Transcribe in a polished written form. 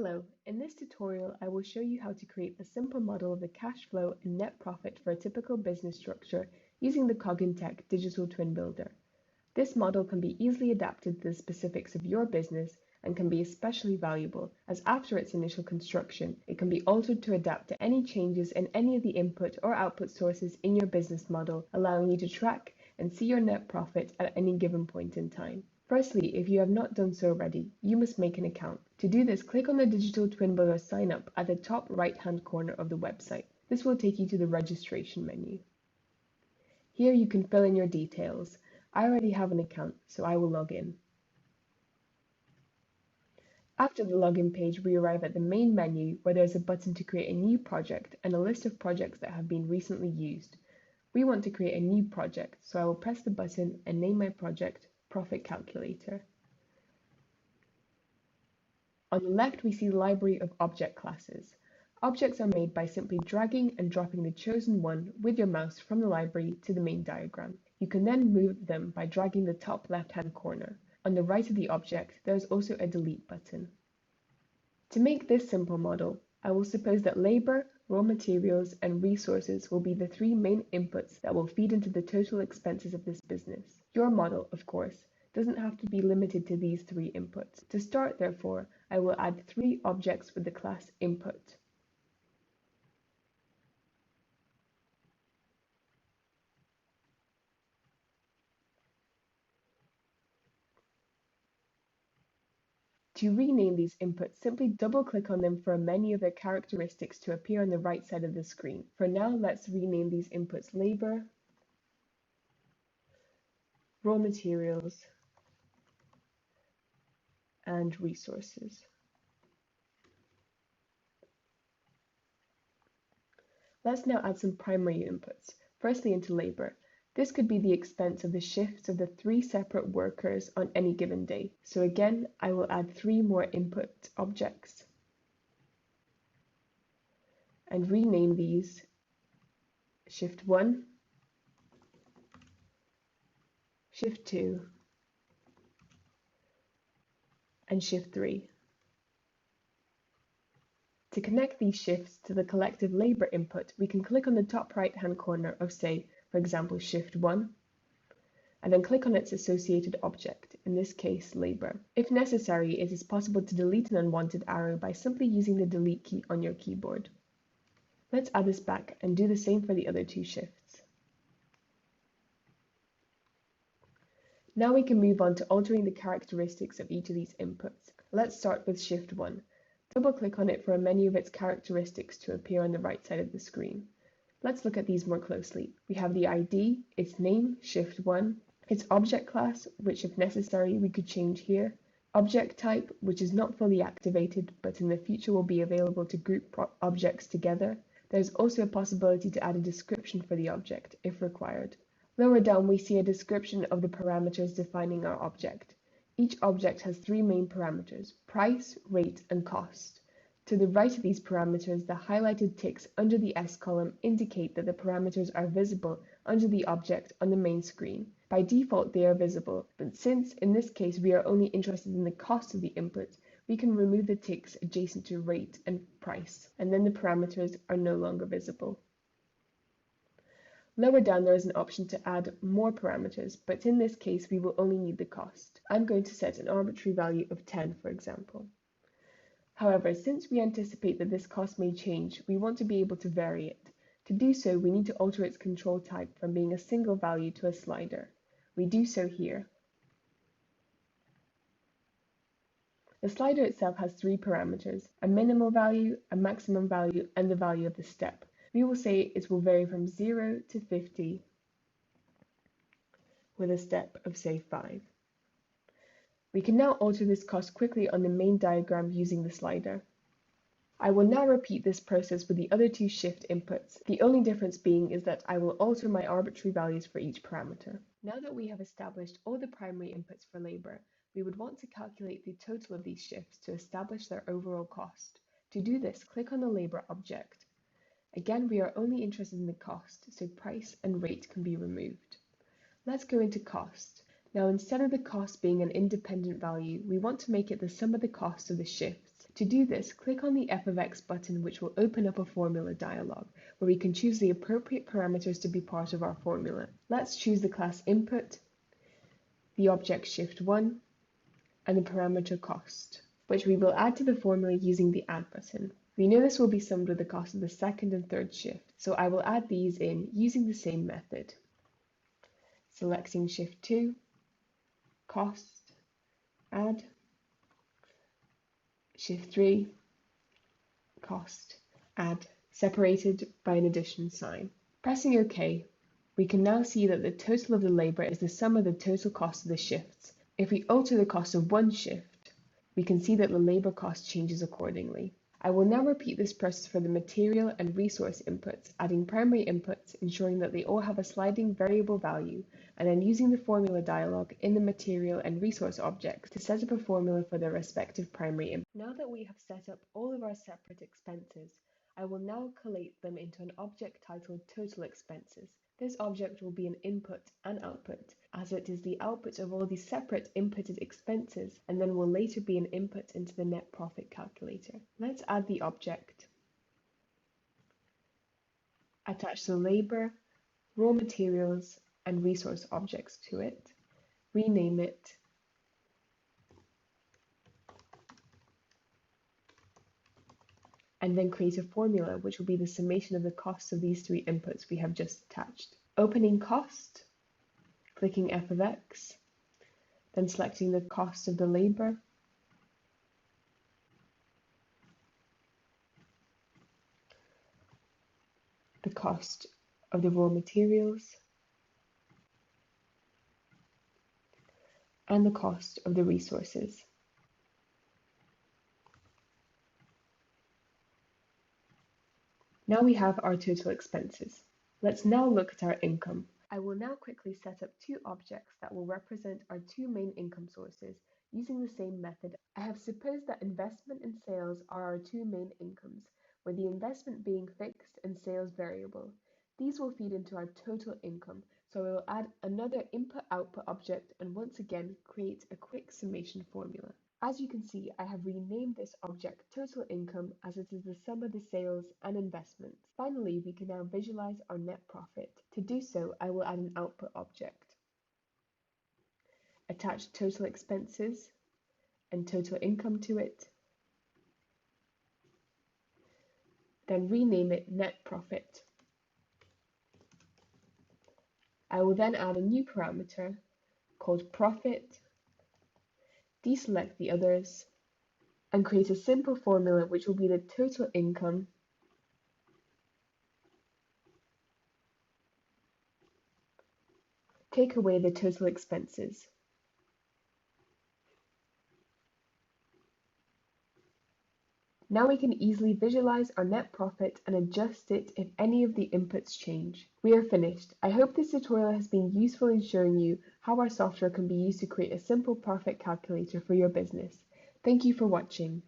Hello, in this tutorial I will show you how to create a simple model of the cash flow and net profit for a typical business structure using the CoginTech Digital Twin Builder. This model can be easily adapted to the specifics of your business and can be especially valuable as after its initial construction, it can be altered to adapt to any changes in any of the input or output sources in your business model, allowing you to track and see your net profit at any given point in time. Firstly, if you have not done so already, you must make an account. To do this, click on the Digital Twin Builder sign up at the top right-hand corner of the website. This will take you to the registration menu. Here you can fill in your details. I already have an account, so I will log in. After the login page, we arrive at the main menu where there's a button to create a new project and a list of projects that have been recently used. We want to create a new project, so I will press the button and name my project Profit Calculator. On the left, we see the library of object classes. Objects are made by simply dragging and dropping the chosen one with your mouse from the library to the main diagram. You can then move them by dragging the top left-hand corner. On the right of the object, there is also a delete button. To make this simple model, I will suppose that labor, raw materials, and resources will be the three main inputs that will feed into the total expenses of this business. Your model, of course, doesn't have to be limited to these three inputs. To start, therefore, I will add three objects with the class input. To rename these inputs, simply double-click on them for a menu of their characteristics to appear on the right side of the screen. For now, let's rename these inputs labor, raw materials, and resources. Let's now add some primary inputs. Firstly, into labor. This could be the expense of the shifts of the three separate workers on any given day. So again, I will add three more input objects and rename these Shift 1, Shift 2, and Shift 3. To connect these shifts to the collective labor input, we can click on the top right-hand corner of, say, for example, Shift 1, and then click on its associated object, in this case, labor. If necessary, it is possible to delete an unwanted arrow by simply using the delete key on your keyboard. Let's add this back and do the same for the other two shifts. Now we can move on to altering the characteristics of each of these inputs. Let's start with Shift 1. Double-click on it for a menu of its characteristics to appear on the right side of the screen. Let's look at these more closely. We have the ID, its name, Shift 1, its object class, which if necessary we could change here, object type, which is not fully activated but in the future will be available to group objects together. There's also a possibility to add a description for the object if required. Lower down we see a description of the parameters defining our object. Each object has three main parameters: price, rate, and cost. To the right of these parameters, the highlighted ticks under the S column indicate that the parameters are visible under the object on the main screen. By default, they are visible, but since in this case we are only interested in the cost of the input, we can remove the ticks adjacent to rate and price, and then the parameters are no longer visible. Lower down there is an option to add more parameters, but in this case we will only need the cost. I'm going to set an arbitrary value of 10, for example. However, since we anticipate that this cost may change, we want to be able to vary it. To do so, we need to alter its control type from being a single value to a slider. We do so here. The slider itself has three parameters: a minimal value, a maximum value, and the value of the step. We will say it will vary from 0 to 50 with a step of, say, 5. We can now alter this cost quickly on the main diagram using the slider. I will now repeat this process with the other two shift inputs. The only difference being is that I will alter my arbitrary values for each parameter. Now that we have established all the primary inputs for labor, we would want to calculate the total of these shifts to establish their overall cost. To do this, click on the labor object. Again, we are only interested in the cost, so price and rate can be removed. Let's go into cost. Now, instead of the cost being an independent value, we want to make it the sum of the costs of the shifts. To do this, click on the f of x button, which will open up a formula dialog, where we can choose the appropriate parameters to be part of our formula. Let's choose the class input, the object shift1, and the parameter cost, which we will add to the formula using the add button. We know this will be summed with the cost of the second and third shift, so I will add these in using the same method. Selecting shift 2, cost, add, shift 3, cost, add, separated by an addition sign. Pressing OK, we can now see that the total of the labour is the sum of the total cost of the shifts. If we alter the cost of one shift, we can see that the labour cost changes accordingly. I will now repeat this process for the material and resource inputs, adding primary inputs, ensuring that they all have a sliding variable value, and then using the formula dialog in the material and resource objects to set up a formula for their respective primary inputs. Now that we have set up all of our separate expenses, I will now collate them into an object titled Total Expenses. This object will be an input and output, as it is the output of all the separate inputted expenses, and then will later be an input into the net profit calculator. Let's add the object. Attach the labour, raw materials, and resource objects to it. Rename it. And then create a formula which will be the summation of the costs of these three inputs we have just attached. Opening cost, clicking f of x, then selecting the cost of the labour, the cost of the raw materials, and the cost of the resources. Now we have our total expenses. Let's now look at our income. I will now quickly set up two objects that will represent our two main income sources using the same method. I have supposed that investment and sales are our two main incomes, with the investment being fixed and sales variable. These will feed into our total income, so I will add another input-output object and once again create a quick summation formula. As you can see, I have renamed this object total income as it is the sum of the sales and investments. Finally, we can now visualize our net profit. To do so, I will add an output object. Attach total expenses and total income to it. Then rename it net profit. I will then add a new parameter called profit, deselect the others, and create a simple formula which will be the total income take away the total expenses. Now we can easily visualize our net profit and adjust it if any of the inputs change. We are finished. I hope this tutorial has been useful in showing you how our software can be used to create a simple profit calculator for your business. Thank you for watching.